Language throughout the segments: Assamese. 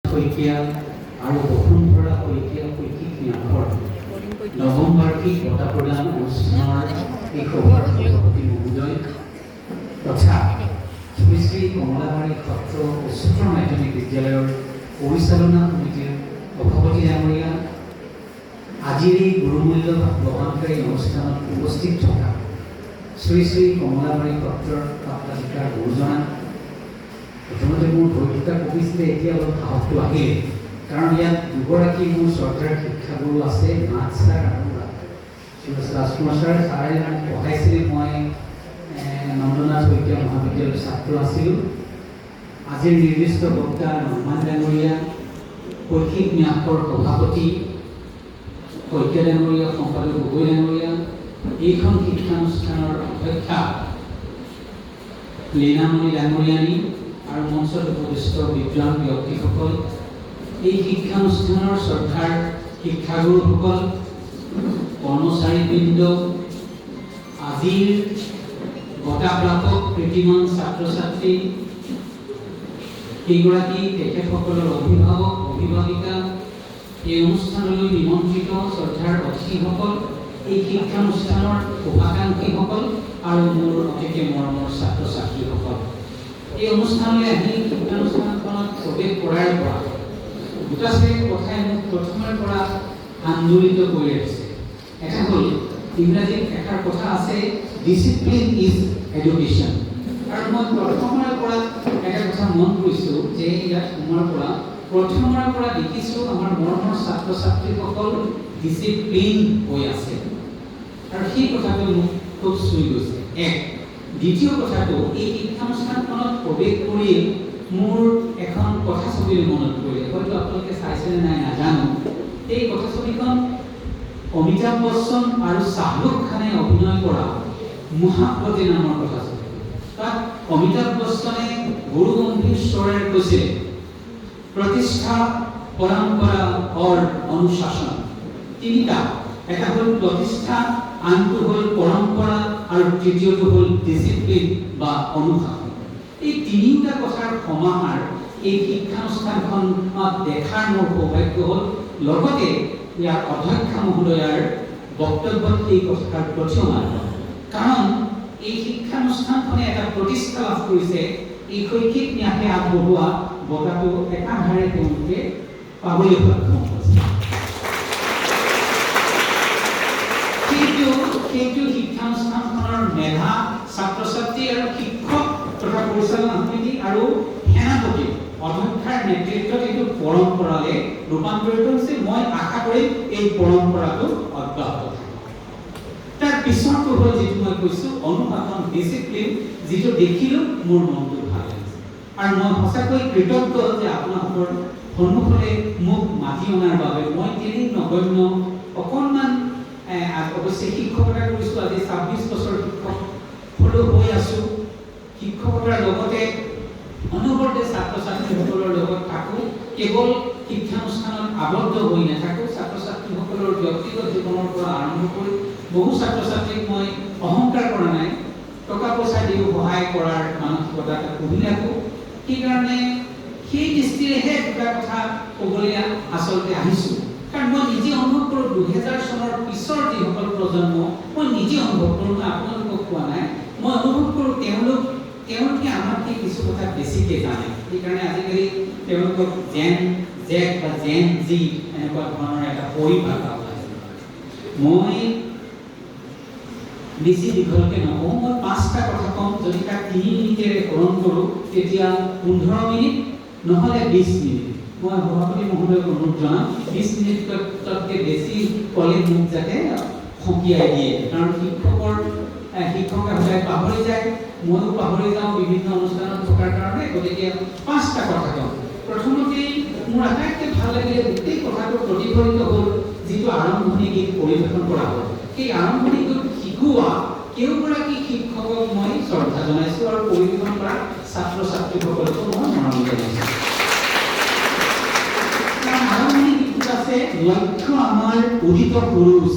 শইকীয়া আৰু বসুন্ধৰা শইকীয়া শৈক্ষিক ন্যাসৰ নৱম বাৰ্ষিক বঁটা প্ৰদান অনুষ্ঠানৰ এই সভাপতি মহোদয় তথা শ্ৰী শ্ৰী কমলাবাৰী সত্ৰ উচ্চতৰ মাধ্যমিক বিদ্যালয়ৰ পৰিচালনা সমিতিৰ সভাপতি ডাঙৰীয়া, আজিৰ এই গুৰুমূল্য গ্ৰহণকাৰী অনুষ্ঠানত উপস্থিত থকা শ্ৰী শ্ৰী কমলাবাৰী সত্ৰৰ প্ৰাপ্তাধিকাৰ গুৰুজনা, প্ৰথমতে মোৰ ভৰিটা কমিছিলে, এতিয়া অলপ সাহসটো আহিলে, কাৰণ ইয়াত দুগৰাকী মোৰ শ্ৰদ্ধাৰ শিক্ষাগুৰু আছে, নাথ ছাৰ আৰু ৰাজকুমাৰ ছাৰে পঢ়াইছিলে। মই নন্দনাথ শইকীয়া মহাবিদ্যালয়ৰ ছাত্ৰ আছিলোঁ। আজিৰ নিৰ্দিষ্ট বক্তা ৰহমান ডাঙৰীয়া, শৈক্ষিক ন্যাসৰ সভাপতি শইকীয়া ডাঙৰীয়া, সম্পাদক গগৈ ডাঙৰীয়া, এইখন শিক্ষানুষ্ঠানৰ অধ্যক্ষা লীনামণি ডাঙৰীয়ানী আৰু মঞ্চত উপস্থিত বিদ্বান ব্যক্তিসকল, এই শিক্ষানুষ্ঠানৰ শ্ৰদ্ধাৰ শিক্ষাগুৰুসকল, কৰ্মচাৰীবৃন্দ, আজিৰ বঁটা প্ৰাপক কৃতিমান ছাত্ৰ ছাত্ৰী, কেইগৰাকী তেখেতসকলৰ অভিভাৱক অভিভাৱিকা, এই অনুষ্ঠানলৈ নিমন্ত্ৰিত শ্ৰদ্ধাৰ অতিথিসকল, এই শিক্ষানুষ্ঠানৰ শুভাকাংক্ষীসকল আৰু মোৰ অতিকে মৰমৰ ছাত্ৰ ছাত্ৰীসকল, এই অনুষ্ঠানলৈ আহি শিক্ষানুষ্ঠানখনত প্ৰৱেশ কৰাৰ পৰা দুটা শ্ৰেণীৰ কথাই মোক প্ৰথমৰ পৰা আন্দোলিত কৰি ৰাখিছে। এটা হ'ল ইংৰাজীত এষাৰ কথা আছে, ডিচিপ্লিন ইজ এডুকেশ্যন। আৰু মই প্ৰথমৰ পৰা এটা কথা মন কৰিছোঁ যে ইয়াত সোমোৱাৰ পৰা প্ৰথমৰ পৰা দেখিছোঁ আমাৰ মৰমৰ ছাত্ৰ ছাত্ৰীসকল ডিচিপ্লিন হৈ আছে, আৰু সেই কথাটো মোক খুব চুই গৈছে। এক দ্বিতীয় কথাটো, এই শিক্ষানুষ্ঠানখনত প্ৰৱেশ কৰি মোৰ এখন কথাছবিৰ মনত পৰিলে, হয়তো আপোনালোকে চাইছেনে নাই নাজানো। এই কথাছবিখন অমিতাভ বচ্চন আৰু শ্বাহৰুখ খানে অভিনয় কৰা মহাব্ৰতী নামৰ কথাছবি। তাত অমিতাভ বচ্চনে গুৰু গম্ভীৰ স্বৰেৰে কৈছে, প্ৰতিষ্ঠা, পৰম্পৰা আৰু অনুশাসন। তিনিটা, এটা হ'ল প্ৰতিষ্ঠা, আনটো হ'ল পৰম্পৰা আৰু তৃতীয়টো হ'ল ডিচিপ্লিন বা অনুশাসন। এই তিনিটা কথাৰ সমাহাৰ এই শিক্ষানুষ্ঠানখনত দেখাৰ মোৰ সৌভাগ্য হ'ল। লগতে ইয়াৰ অধ্যক্ষা মহোদয়াৰ বক্তব্যত এই কথাৰ প্ৰতীয়মান, কাৰণ এই শিক্ষানুষ্ঠানখনে এটা প্ৰতিষ্ঠা লাভ কৰিছে, এই শৈক্ষিক ন্যাসে আগবঢ়োৱা বঁটাটো একাধাৰে তেওঁলোকে পাবলৈ সক্ষম হৈছে। সেইটো শিক্ষানুষ্ঠানখনৰ মেধা, ছাত্ৰ ছাত্ৰী আৰু শিক্ষক তথা পৰিচালনা সমিতি আৰু সেনাপতি অধ্যক্ষাৰ নেতৃত্বত এইটো পৰম্পৰালৈ ৰূপান্তৰিত হৈছে। মই আশা কৰিম এই পৰম্পৰাটো অব্যাহত থাকিব। তাৰ পিছৰটো হ'ল যিটো মই কৈছোঁ অনুশাসন, ডিচিপ্লিন, যিটো দেখিলোঁ মোৰ মনটো ভাল লাগিছে। আৰু মই সঁচাকৈ কৃতজ্ঞ যে আপোনালোকৰ সন্মুখলৈ মোক মাতি অনাৰ বাবে। মই তেনেই নগণ্য অকণমান অৱশ্যে শিক্ষকতা কৰিছোঁ, আজি 26 বছৰ শিক্ষক হ'লেও হৈ আছোঁ। শিক্ষকতাৰ লগতে অনবৰতে ছাত্ৰ ছাত্ৰীসকলৰ লগত থাকোঁ, কেৱল শিক্ষানুষ্ঠানত আবদ্ধ হৈ নাথাকোঁ। ছাত্ৰ ছাত্ৰীসকলৰ ব্যক্তিগত জীৱনৰ পৰা আৰম্ভ কৰি বহু ছাত্ৰ ছাত্ৰীক মই অহংকাৰ কৰা নাই, টকা পইচা দিও সহায় কৰাৰ মানসিকতা এটা পুহি ৰাখোঁ। সেইকাৰণে সেই দৃষ্টিৰেহে দুটা কথা ক'বলৈ আচলতে আহিছোঁ। কাৰণ মই নিজে অনুভৱ কৰোঁ 2000 চনৰ পিছৰ যিসকল প্ৰজন্ম, মই নিজে অনুভৱ কৰোঁ, মই আপোনালোকক কোৱা নাই, মই অনুভৱ কৰোঁ তেওঁলোকে আমাতকৈ কিছু কথা বেছিকৈ জানে। সেইকাৰণে আজিকালি তেওঁলোকক জেন জেড বা জেন জি এনেকুৱা ধৰণৰ এটা পৰিভাষা ওলাইছে। মই বেছি দীঘলকৈ নকওঁ, মই 5টা কথা ক'ম। যদি তাক 3 মিনিটেৰে হৰণ কৰোঁ তেতিয়া 15 মিনিট, নহ'লে 20 মিনিট। মই সভাপতি মহোদয়ক অনুৰোধ জনাম 20 মিনিটতকৈ বেছি ক'লে মোক যাতে সকীয়াই দিয়ে, কাৰণ শিক্ষকে সদায় পাহৰি যায়, ময়ো পাহৰি যাওঁ বিভিন্ন অনুষ্ঠানত থকাৰ কাৰণে। গতিকে 5টা কথা কওঁ। প্ৰথমতেই মোৰ আটাইতকৈ ভাল লাগিলে গোটেই কথাটো প্ৰতিফলিত হ'ল যিটো আৰম্ভণি গীত পৰিৱেশন কৰা হ'ল। সেই আৰম্ভণি গীত শিকোৱা কেইগৰাকী শিক্ষকক মই শ্ৰদ্ধা জনাইছোঁ আৰু পৰিৱেশন কৰা ছাত্ৰ ছাত্ৰীসকলকো মই মৰম জনাইছোঁ। আৰম্ভণি গীতটোত আছে, লক্ষ্য আমাৰ উদিত পুৰুষ,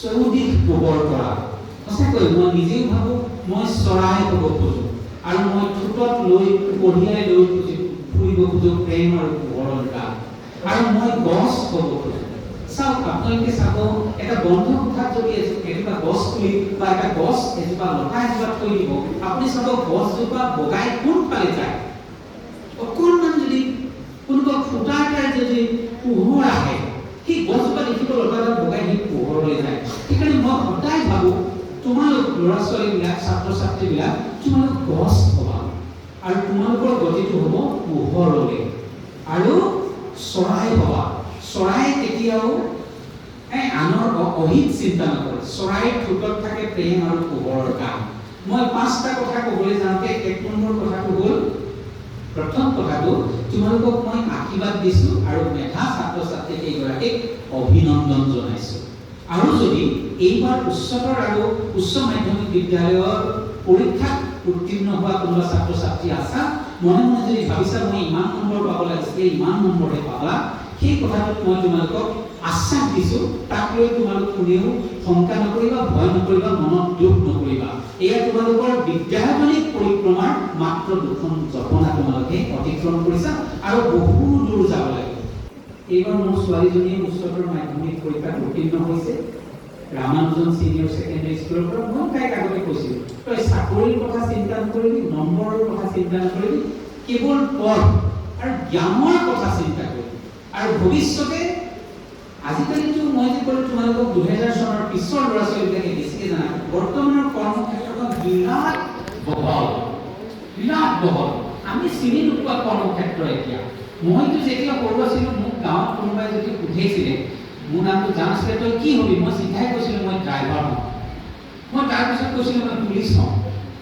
চৌদিশ পোহৰ কৰা। সঁচাকৈ মই নিজেও ভাবোঁ মই চৰাই হ'ব খোজোঁ, আৰু মই ঠোঁটত লৈ কঢ়িয়াই লৈ ফুৰিব খোজো প্ৰেম আৰু পোহৰৰ গান আৰু মই গছ হ'ব খোজো চাওক আপোনালোকে চাব এটা বন্ধ কোঠাত যদি এজোপা গছ পুলি বা এটা গছ এজোপা লতা এজোপা থৈ দিব আপুনি চাব গছজোপা বগাই কোনফালে যায় অকণমান যদি কোনোবা ফুটা এটাৰ যদি পোহৰ আহে সেই গছজোপা দেখিব লতাডাল বগাই সেই পোহৰলৈ যায় সেইকাৰণে মই সদায় ভাবোঁ তোমালোক ল'ৰা ছোৱালীবিলাক ছাত্ৰ ছাত্ৰীবিলাক তোমালোক গছ হ'বা আৰু তোমালোকৰ গতিটো হ'ব পোহৰলৈ আৰু চৰাই হ'বা চৰাই কেতিয়াও আনৰ অহিত চিন্তা নকৰে চৰাইৰ ঠোঁটত থাকে প্ৰেম আৰু পোহৰৰ কাম মই 5টা কথা ক'বলৈ যাওঁতে 1 নম্বৰ কথাটো হ'ল প্ৰথম কথাটো তোমালোকক মই আশীৰ্বাদ দিছোঁ আৰু মেধা ছাত্ৰ ছাত্ৰী কেইগৰাকীক অভিনন্দন জনাইছোঁ আৰু যদি এইবাৰ উচ্চতৰ আৰু উচ্চ মাধ্যমিক বিদ্যালয়ৰ পৰীক্ষাত উত্তীৰ্ণ হোৱা কোনোবা ছাত্ৰ ছাত্ৰী আছা মনে মনে যদি ভাবিছা মই ইমান নম্বৰ পাব লাগিছিলে ইমান নম্বৰহে পালা সেই কথাটোত মই তোমালোকক আশ্বাস দিছোঁ তাক লৈ তোমালোক কোনেও শংকা নকৰিবা ভয় নকৰিবা মনত দুখ নকৰিবা এয়া তোমালোকৰ বিদ্যায়তনিক পৰিক্ৰমাৰ মাত্ৰ 2খন জপনা তোমালোকে অতিক্ৰম কৰিছা আৰু বহু দূৰ যাব লাগিব এইবাৰ মোৰ ছোৱালীজনীয়ে উচ্চতৰ মাধ্যমিক পৰীক্ষাত উত্তীৰ্ণ হৈছে ৰামানুজন ছিনিয়ৰ ছেকেণ্ডাৰী স্কুলৰ পৰা মই তাইক আগতে কৈছিলোঁ তই চাকৰিৰ কথা চিন্তা নকৰিবি নম্বৰৰ কথা চিন্তা নকৰিবি কেৱল পঢ় আৰু জ্ঞানৰ কথা চিন্তা কৰিবি আৰু ভৱিষ্যতে আজিকালিতো মই যে ক'লো তোমালোকক 2000 চনৰ পিছৰ ল'ৰা ছোৱালীবিলাকে বেছিকৈ জানা বৰ্তমানৰ কৰ্মক্ষেত্ৰখন বিৰাট বহল আমি চিনি নোপোৱা কৰ্মক্ষেত্ৰ এতিয়া মইতো যেতিয়া সৰু আছিলোঁ মোক গাঁৱত কোনোবাই যদি সুধিছিলে মোৰ নামটো জানিছিলে তই কি হবি মই চিধাই কৈছিলোঁ মই ড্ৰাইভাৰ হওঁ মই তাৰপিছত কৈছিলোঁ মই পুলিচ হওঁ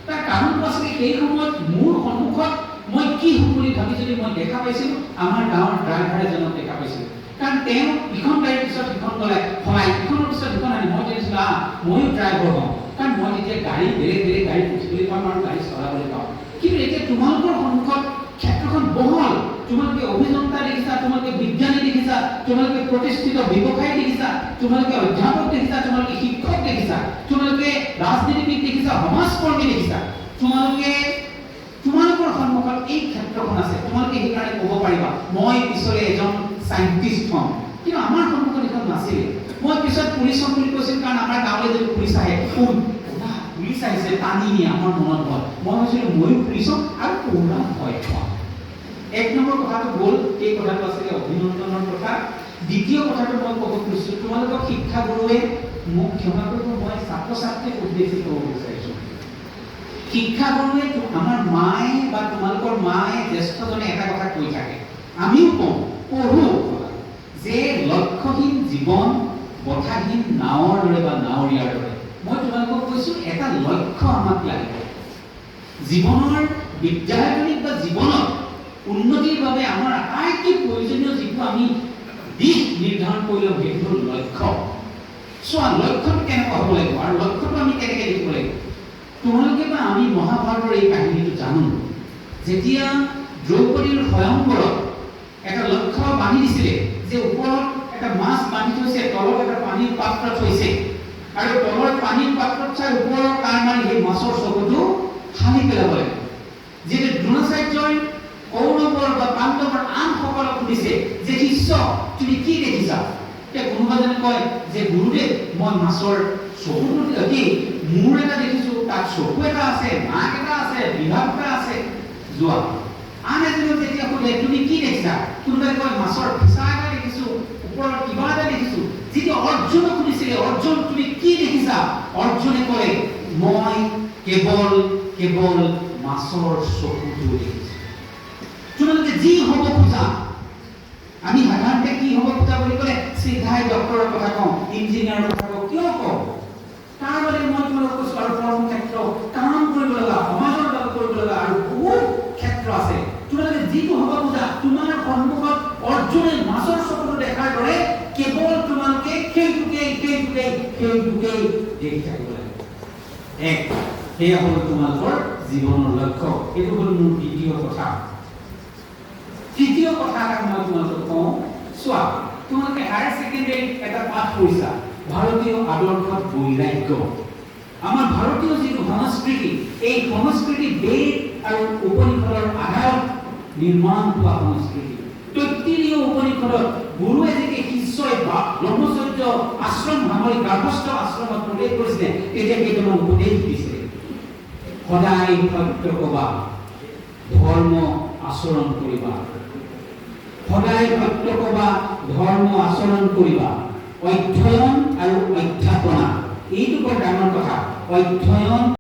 তাৰ কাৰণটো আছিলে সেই সময়ত মোৰ সন্মুখত মই কি হ'ম বুলি ভাবি যদি মই দেখা পাইছিলোঁ আমাৰ গাঁৱৰ ড্ৰাইভাৰ এজনক দেখা পাইছিলোঁ কাৰণ তেওঁ ইখন গাড়ীৰ পিছত সিখন গ'লে সহায় ইখনৰ পিছত সিখন আনি মই জানিছিলোঁ ময়ো ড্ৰাইভাৰ হওঁ কাৰণ মই তেতিয়া গাড়ী বেলেগ বেলেগ গাড়ী উঠিবলৈ পাম আৰু গাড়ী চলাবলৈ পাম কিন্তু এতিয়া তোমালোকৰ সন্মুখত ক্ষেত্ৰখন বহল তোমালোকে অভিযন্তা দেখিছা তোমালোকে বিজ্ঞানী দেখিছা তোমালোকে প্ৰতিষ্ঠিত ব্যৱসায়ী দেখিছা তোমালোকে অধ্যাপক দেখিছা তোমালোকে শিক্ষক দেখিছা তোমালোকে ৰাজনীতিবিদ দেখিছা সমাজকৰ্মী দেখিছা তোমালোকৰ সন্মুখত এই ক্ষেত্ৰখন আছে তোমালোকে সেইকাৰণে ক'ব পাৰিবা মই পিছলৈ এজন সাইন্টিষ্ট হম কিন্তু আমাৰ সন্মুখত এখন নাছিলে মই পিছত পুলিচ হম বুলি কৈছিল কাৰণ আমাৰ গাঁৱলৈ যদি পুলিচ আহে পুলিচ আহিছে টানি নিয়ে আমাৰ মনত হয় মই ভাবিছিলোঁ ময়ো পুলিচ হম আৰু পুৰা ভয় খোৱা 1 নম্বৰ কথাটো হ'ল এই কথাটো আছিলে অভিনন্দনৰ কথা দ্বিতীয় কথাটো মই ক'ব খুজিছোঁ তোমালোকক শিক্ষাগুৰুৱে মোক ক্ষমা কৰিব মই ছাত্ৰ ছাত্ৰীক উদ্দেশ্যি ক'ব বিচাৰিছোঁ শিক্ষাগুৰুৱে আমাৰ মায়ে বা তোমালোকৰ মায়ে জ্যেষ্ঠজনে এটা কথা কৈ থাকে আমিও কওঁ পঢ়ো যে লক্ষ্যহীন জীৱন বঠাহীন নাৱৰ দৰে বা নাৱৰীয়াৰ দৰে মই তোমালোকক কৈছোঁ এটা লক্ষ্য আমাক লাগিব জীৱনৰ বিদ্যায়তনিক বা জীৱনত উন্নতিৰ বাবে আমাৰ আটাইতকৈ প্ৰয়োজনীয় যিটো আমি দিশ নিৰ্ধাৰণ কৰি ল'ম সেইটো হ'ল লক্ষ্য চোৱা লক্ষ্যটো কেনেকুৱা হ'ব লাগিব আৰু লক্ষ্যটো আমি কেনেকৈ লিখিব লাগিব তোমালোকে বা আমি মহাভাৰতৰ এই কাহিনীটো জানো যেতিয়া দ্ৰৌপদীৰ স্বয়ংবৰত এটা লক্ষ্য বান্ধি দিছিলে যে ওপৰত এটা মাছ বান্ধি থৈছে তলত এটা পানীৰ পাত্ৰ থৈছে আৰু তলৰ পানীৰ পাত্ৰত চাই ওপৰৰ কাণ মাৰি সেই মাছৰ চকুটো ফালি পেলাব লাগে যেতিয়া দ্ৰোণাচাৰ্যই কৌৰৱৰ বা পাণ্ডৱৰ আন সকলক সুধিছে যে শিষ্য তুমি কি দেখিছা এতিয়া কোনোবাজনে কয় যে গুৰুদেৱ মই মাছৰ চকুটো কি মূৰ এটা দেখিছোঁ তাত চকু এটা আছে নাক এটা আছে বিভাগ এটা আছে যোৱা আন এজনে যেতিয়া সুধে তুমি কি দেখিছা কোনোবাই কয় মাছৰ ফিচা এটা দেখিছোঁ ওপৰত কিবা এটা দেখিছোঁ যিটো অৰ্জুনক সুধিছিলে অৰ্জুন তুমি কি দেখিছা অৰ্জুনে কয় মই কেৱল মাছৰ চকুটো দেখিছোঁ তোমালোকে যি হ'ব খোজা আমি সাধাৰণতে কি হ'ব খোজা বুলি ক'লে চিধাই ডক্টৰৰ কথা কওঁ ইঞ্জিনিয়াৰৰ কথা কওঁ কিয় কওঁ তাৰ বাবে মই তোমালোকক কৈছোঁ আৰু কৰ্মক্ষেত্ৰ কাম কৰিব লগা সমাজৰ বাবে কৰিব লগা আৰু বহুত ক্ষেত্ৰ আছে তোমালোকে যিটো হ'ব খোজা তোমাৰ সন্মুখত অৰ্জুনে মাছৰ চকুটো দেখাৰ দৰে কেৱল তোমালোকে সেইটোকেই দেখি থাকিব লাগে সেয়া হ'ল তোমালোকৰ জীৱনৰ লক্ষ্য এইটো হ'ল মোৰ দ্বিতীয় কথা তৃতীয় কথা এটা মই তোমালোকক কওঁ চোৱা তোমালোকে হায়াৰ ছেকেণ্ডেৰীত এটা পাঠ পঢ়িছা ভাৰতীয় আদৰ্শত বৈৰাগ্য আমাৰ ভাৰতীয় যিটো সংস্কৃতি এই সংস্কৃতি বেদ আৰু উপনিষদৰ আধাৰত নিৰ্মাণ হোৱা সংস্কৃতি। তৈত্তিৰীয় উপনিষদত গুৰুৱে যেতিয়া শিষ্যই ব্ৰহ্মচৰ্য আশ্ৰম সামৰি গাৰ্হস্থ আশ্ৰমত প্ৰৱেশ কৰিছিলে তেতিয়া কেইটামান উপদেশ দিছিলে। সদায় সত্য কবা, ধৰ্ম আচৰণ কৰিবা। সদায় সত্য কবা, ধৰ্ম আচৰণ কৰিবা। অধ্যয়ন আৰু অধ্যাপনা, এইটো বৰ ডাঙৰ কথা। অধ্যয়ন